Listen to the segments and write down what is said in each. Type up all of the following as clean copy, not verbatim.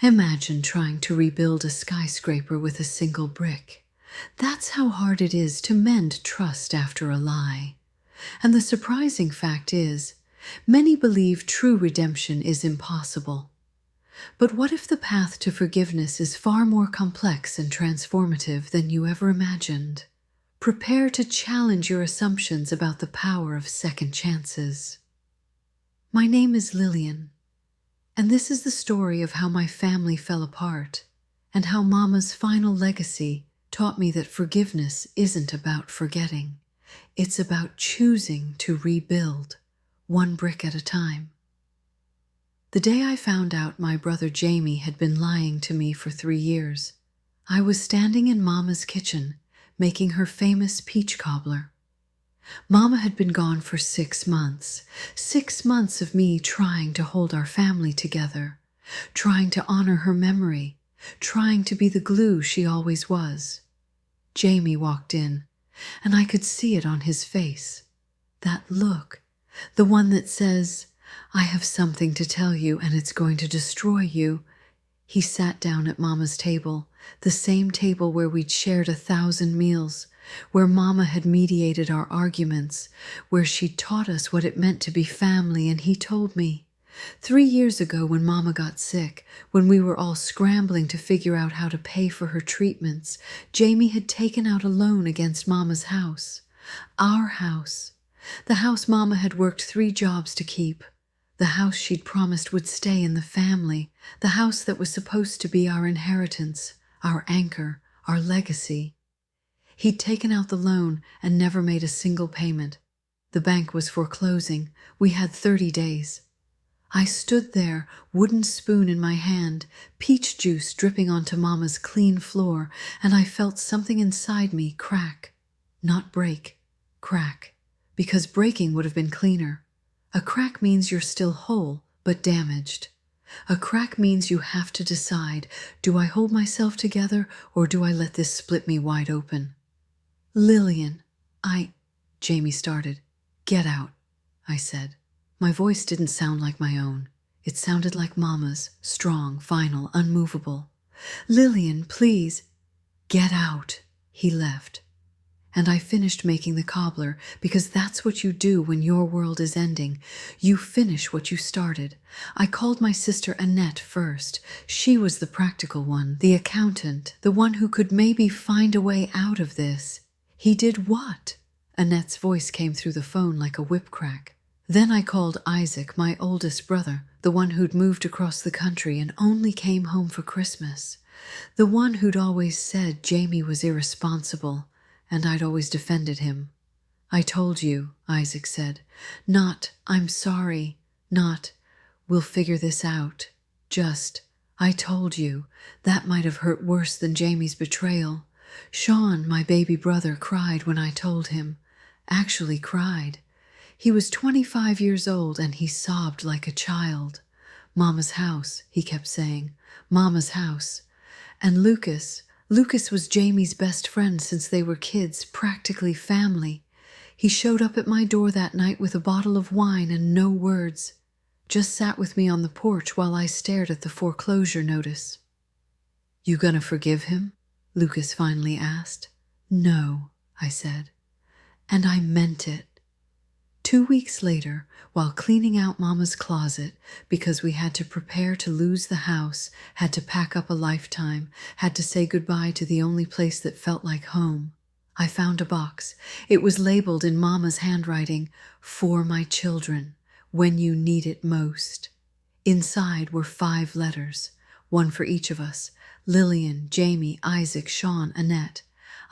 Imagine trying to rebuild a skyscraper with a single brick. That's how hard it is to mend trust after a lie. And the surprising fact is, many believe true redemption is impossible. But what if the path to forgiveness is far more complex and transformative than you ever imagined? Prepare to challenge your assumptions about the power of second chances. My name is Lillian, and this is the story of how my family fell apart and how Mama's final legacy taught me that forgiveness isn't about forgetting. It's about choosing to rebuild, one brick at a time. The day I found out my brother Jamie had been lying to me for 3 years, I was standing in Mama's kitchen making her famous peach cobbler. Mama had been gone for 6 months, 6 months of me trying to hold our family together, trying to honor her memory, trying to be the glue she always was. Jamie walked in, and I could see it on his face. That look, the one that says, "I have something to tell you and it's going to destroy you." He sat down at Mama's table, the same table where we'd shared 1,000 meals, where Mama had mediated our arguments, where she'd taught us what it meant to be family, and he told me, 3 years ago when Mama got sick, when we were all scrambling to figure out how to pay for her treatments, Jamie had taken out a loan against Mama's house. Our house. The house Mama had worked 3 jobs to keep. The house she'd promised would stay in the family. The house that was supposed to be our inheritance, our anchor, our legacy. He'd taken out the loan and never made a single payment. The bank was foreclosing. We had 30 days. I stood there, wooden spoon in my hand, peach juice dripping onto Mama's clean floor, and I felt something inside me crack. Not break, crack. Because breaking would have been cleaner. A crack means you're still whole, but damaged. A crack means you have to decide, do I hold myself together or do I let this split me wide open? Lillian, Jamie started. Get out, I said. My voice didn't sound like my own. It sounded like Mama's, strong, final, unmovable. Lillian, please. Get out. He left. And I finished making the cobbler, because that's what you do when your world is ending. You finish what you started. I called my sister Annette first. She was the practical one, the accountant, the one who could maybe find a way out of this. He did what? Annette's voice came through the phone like a whip crack. Then I called Isaac, my oldest brother, the one who'd moved across the country and only came home for Christmas. The one who'd always said Jamie was irresponsible, and I'd always defended him. I told you, Isaac said. Not, I'm sorry. Not, we'll figure this out. Just, I told you. That might have hurt worse than Jamie's betrayal. Shawn, my baby brother, cried when I told him. Actually cried. He was 25 years old and he sobbed like a child. Mama's house, he kept saying. Mama's house. And Lucas was Jamie's best friend since they were kids, practically family. He showed up at my door that night with a bottle of wine and no words. Just sat with me on the porch while I stared at the foreclosure notice. You gonna forgive him? Lucas finally asked. No, I said. And I meant it. 2 weeks later, while cleaning out Mama's closet, because we had to prepare to lose the house, had to pack up a lifetime, had to say goodbye to the only place that felt like home, I found a box. It was labeled in Mama's handwriting, "For my children, when you need it most." Inside were 5 letters, one for each of us, Lillian, Jamie, Isaac, Shawn, Annette.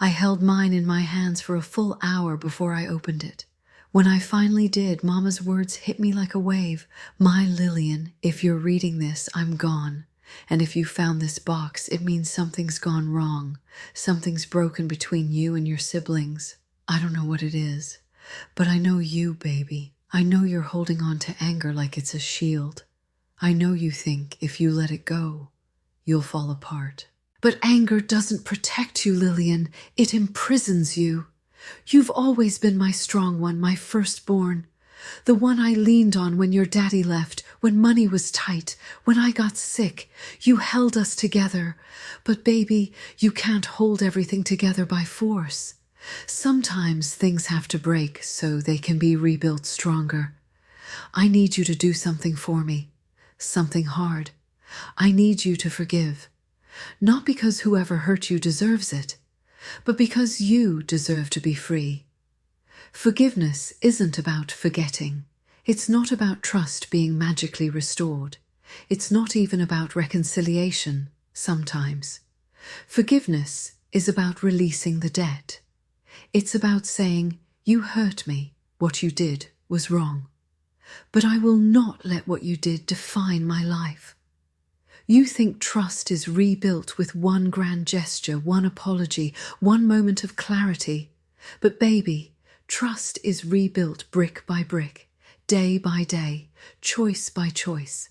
I held mine in my hands for a full hour before I opened it. When I finally did, Mama's words hit me like a wave. My Lillian, if you're reading this, I'm gone. And if you found this box, it means something's gone wrong. Something's broken between you and your siblings. I don't know what it is, but I know you, baby. I know you're holding on to anger like it's a shield. I know you think if you let it go, you'll fall apart. But anger doesn't protect you, Lillian. It imprisons you. You've always been my strong one, my firstborn. The one I leaned on when your daddy left, When money was tight, when I got sick, you held us together. But baby, you can't hold everything together by force. Sometimes things have to break so they can be rebuilt stronger. I need you to do something for me, something hard. I need you to forgive. Not because whoever hurt you deserves it, but because you deserve to be free. Forgiveness isn't about forgetting. It's not about trust being magically restored. It's not even about reconciliation, sometimes. Forgiveness is about releasing the debt. It's about saying, you hurt me, what you did was wrong. But I will not let what you did define my life. You think trust is rebuilt with one grand gesture, one apology, one moment of clarity. But baby, trust is rebuilt brick by brick, day by day, choice by choice.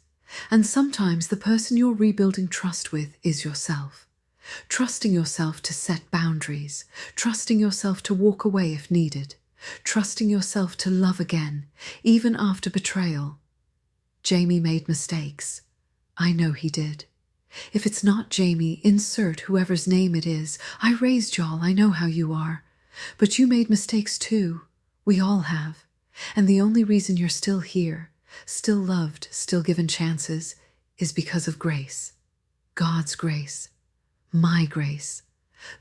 And sometimes the person you're rebuilding trust with is yourself. Trusting yourself to set boundaries, trusting yourself to walk away if needed, trusting yourself to love again, even after betrayal. Jamie made mistakes. I know he did. If it's not Jamie, insert whoever's name it is. I raised y'all, I know how you are. But you made mistakes too. We all have. And the only reason you're still here, still loved, still given chances, is because of grace. God's grace. My grace.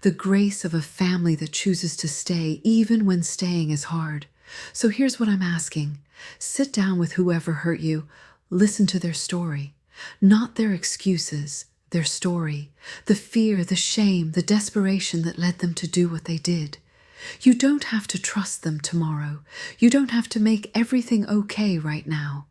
The grace of a family that chooses to stay even when staying is hard. So here's what I'm asking. Sit down with whoever hurt you. Listen to their story. Not their excuses, their story, the fear, the shame, the desperation that led them to do what they did. You don't have to trust them tomorrow. You don't have to make everything okay right now.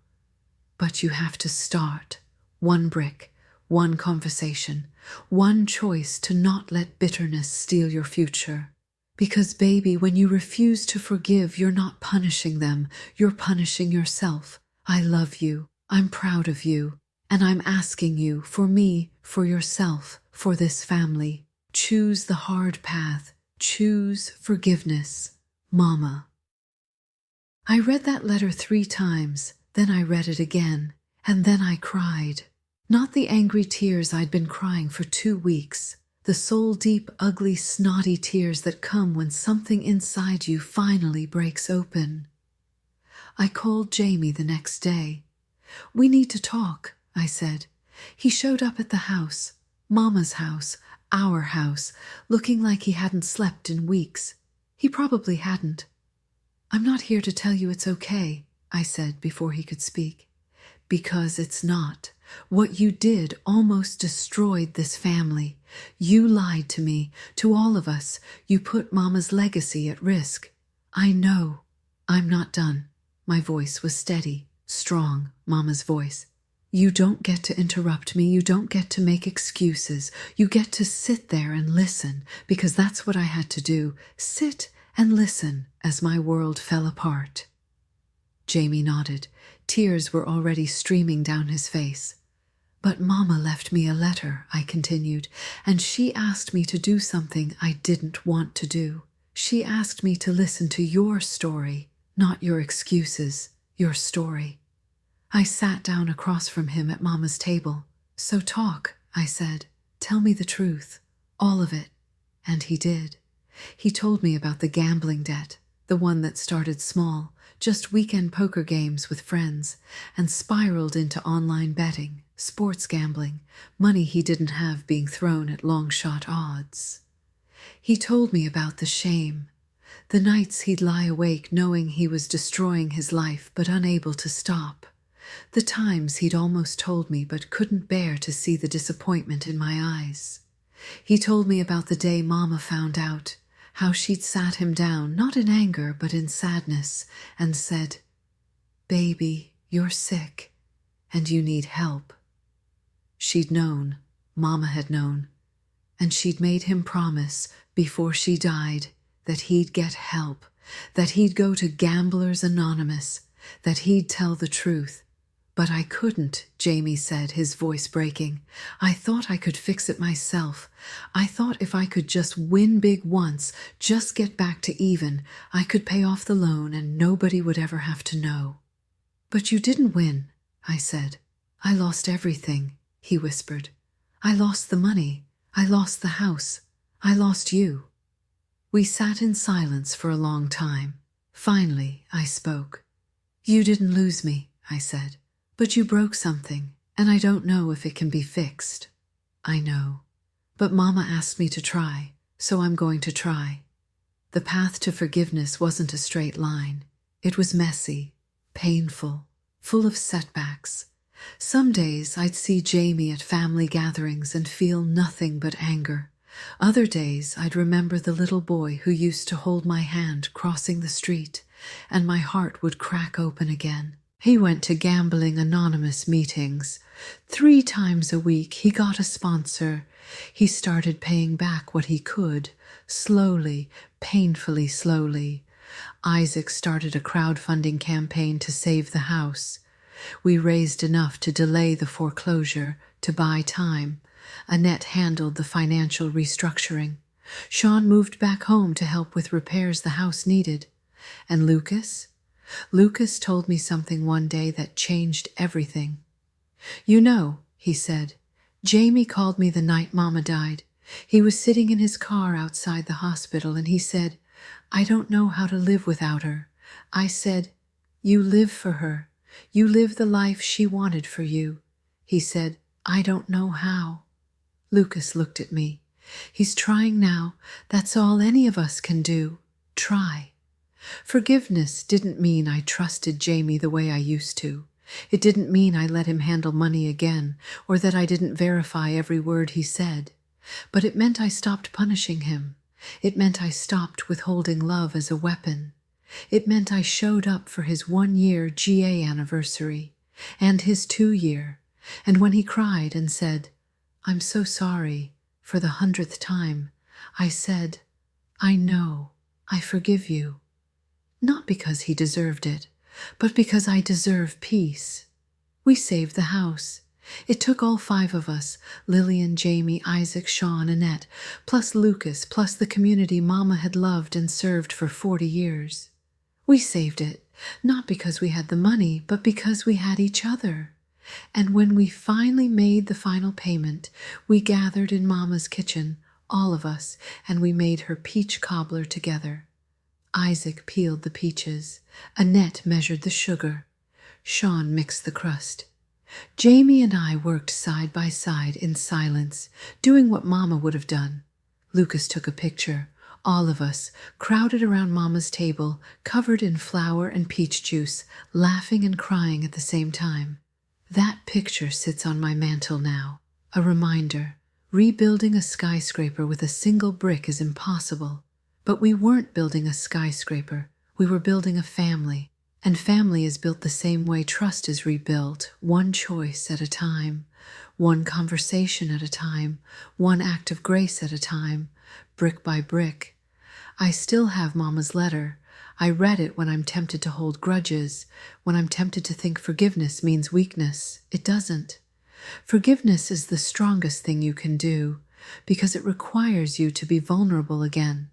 But you have to start. One brick, one conversation, one choice to not let bitterness steal your future. Because baby, when you refuse to forgive, you're not punishing them. You're punishing yourself. I love you. I'm proud of you. And I'm asking you, for me, for yourself, for this family, choose the hard path. Choose forgiveness. Mama. I read that letter 3 times, then I read it again, and then I cried. Not the angry tears I'd been crying for 2 weeks, the soul-deep, ugly, snotty tears that come when something inside you finally breaks open. I called Jamie the next day. We need to talk, I said. He showed up at the house, Mama's house, our house, looking like he hadn't slept in weeks. He probably hadn't. I'm not here to tell you it's okay, I said before he could speak. Because it's not. What you did almost destroyed this family. You lied to me, to all of us. You put Mama's legacy at risk. I know. I'm not done. My voice was steady, strong, Mama's voice. You don't get to interrupt me. You don't get to make excuses. You get to sit there and listen, because that's what I had to do. Sit and listen as my world fell apart. Jamie nodded. Tears were already streaming down his face. But Mama left me a letter, I continued, and she asked me to do something I didn't want to do. She asked me to listen to your story, not your excuses, your story. I sat down across from him at Mama's table. So talk, I said. Tell me the truth, all of it. And he did. He told me about the gambling debt, the one that started small, just weekend poker games with friends, and spiraled into online betting, sports gambling, money he didn't have being thrown at long-shot odds. He told me about the shame, the nights he'd lie awake knowing he was destroying his life but unable to stop. The times he'd almost told me but couldn't bear to see the disappointment in my eyes. He told me about the day Mama found out, how she'd sat him down, not in anger but in sadness, and said, "Baby, you're sick, and you need help." She'd known, Mama had known, and she'd made him promise before she died that he'd get help, that he'd go to Gamblers Anonymous, that he'd tell the truth. But I couldn't, Jamie said, his voice breaking. I thought I could fix it myself. I thought if I could just win big once, just get back to even, I could pay off the loan and nobody would ever have to know. But you didn't win, I said. I lost everything, he whispered. I lost the money. I lost the house. I lost you. We sat in silence for a long time. Finally, I spoke. You didn't lose me, I said, but you broke something, and I don't know if it can be fixed. I know, but Mama asked me to try, so I'm going to try. The path to forgiveness wasn't a straight line. It was messy, painful, full of setbacks. Some days I'd see Jamie at family gatherings and feel nothing but anger. Other days I'd remember the little boy who used to hold my hand crossing the street, and my heart would crack open again. He went to gambling anonymous meetings. 3 times a week he got a sponsor. He started paying back what he could, slowly, painfully slowly. Isaac started a crowdfunding campaign to save the house. We raised enough to delay the foreclosure, to buy time. Annette handled the financial restructuring. Shawn moved back home to help with repairs the house needed. And Lucas? Lucas told me something one day that changed everything. You know, he said, Jamie called me the night Mama died. He was sitting in his car outside the hospital and he said, I don't know how to live without her. I said, you live for her. You live the life she wanted for you. He said, I don't know how. Lucas looked at me. He's trying now. That's all any of us can do. Try. Forgiveness didn't mean I trusted Jamie the way I used to. It didn't mean I let him handle money again, or that I didn't verify every word he said. But it meant I stopped punishing him. It meant I stopped withholding love as a weapon. It meant I showed up for his 1-year GA anniversary, and his 2-year, and when he cried and said, I'm so sorry, for the 100th time, I said, I know, I forgive you. Not because he deserved it, but because I deserve peace. We saved the house. It took all 5 of us, Lillian, Jamie, Isaac, Shawn, Annette, plus Lucas, plus the community Mama had loved and served for 40 years. We saved it, not because we had the money, but because we had each other. And when we finally made the final payment, we gathered in Mama's kitchen, all of us, and we made her peach cobbler together. Isaac peeled the peaches. Annette measured the sugar. Shawn mixed the crust. Jamie and I worked side by side in silence, doing what Mama would have done. Lucas took a picture. All of us, crowded around Mama's table, covered in flour and peach juice, laughing and crying at the same time. That picture sits on my mantel now, a reminder. Rebuilding a skyscraper with a single brick is impossible. But we weren't building a skyscraper. We were building a family. And family is built the same way trust is rebuilt, one choice at a time, one conversation at a time, one act of grace at a time, brick by brick. I still have Mama's letter. I read it when I'm tempted to hold grudges, when I'm tempted to think forgiveness means weakness. It doesn't. Forgiveness is the strongest thing you can do because it requires you to be vulnerable again,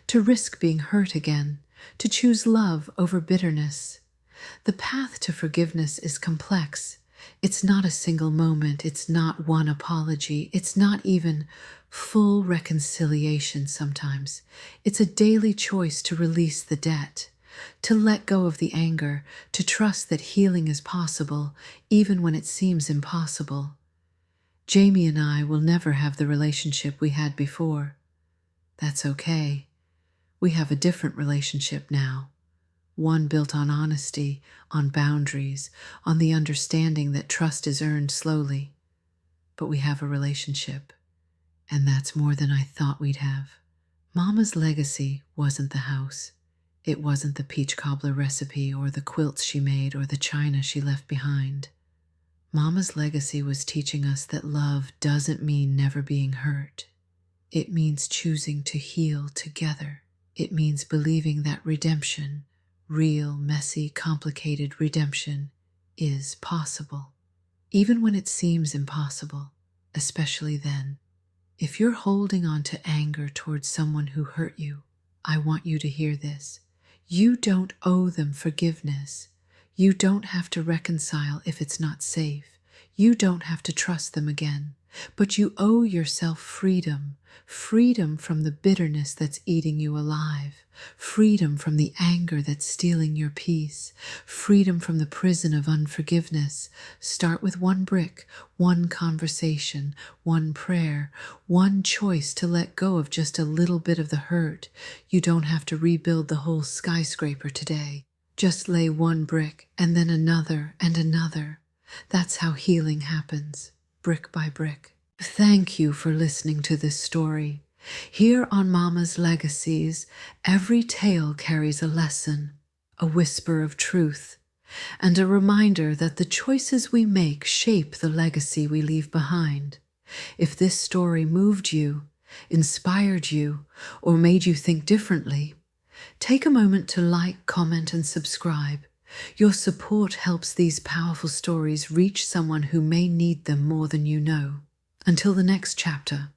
to risk being hurt again, to choose love over bitterness. The path to forgiveness is complex. It's not a single moment. It's not one apology. It's not even full reconciliation sometimes. It's a daily choice to release the debt, to let go of the anger, to trust that healing is possible, even when it seems impossible. Jamie and I will never have the relationship we had before. That's okay. We have a different relationship now. One built on honesty, on boundaries, on the understanding that trust is earned slowly. But we have a relationship, and that's more than I thought we'd have. Mama's legacy wasn't the house. It wasn't the peach cobbler recipe or the quilts she made or the china she left behind. Mama's legacy was teaching us that love doesn't mean never being hurt. It means choosing to heal together. It means believing that redemption, real, messy, complicated redemption, is possible. Even when it seems impossible, especially then. If you're holding on to anger towards someone who hurt you, I want you to hear this. You don't owe them forgiveness. You don't have to reconcile if it's not safe. You don't have to trust them again. But you owe yourself freedom. Freedom from the bitterness that's eating you alive. Freedom from the anger that's stealing your peace. Freedom from the prison of unforgiveness. Start with one brick, one conversation, one prayer, one choice to let go of just a little bit of the hurt. You don't have to rebuild the whole skyscraper today. Just lay one brick and then another and another. That's how healing happens, brick by brick. Thank you for listening to this story. Here on Mama's Legacies, every tale carries a lesson, a whisper of truth, and a reminder that the choices we make shape the legacy we leave behind. If this story moved you, inspired you, or made you think differently, take a moment to like, comment, and subscribe. Your support helps these powerful stories reach someone who may need them more than you know. Until the next chapter,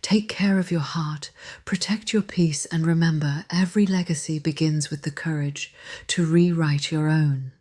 take care of your heart, protect your peace, and remember, every legacy begins with the courage to rewrite your own.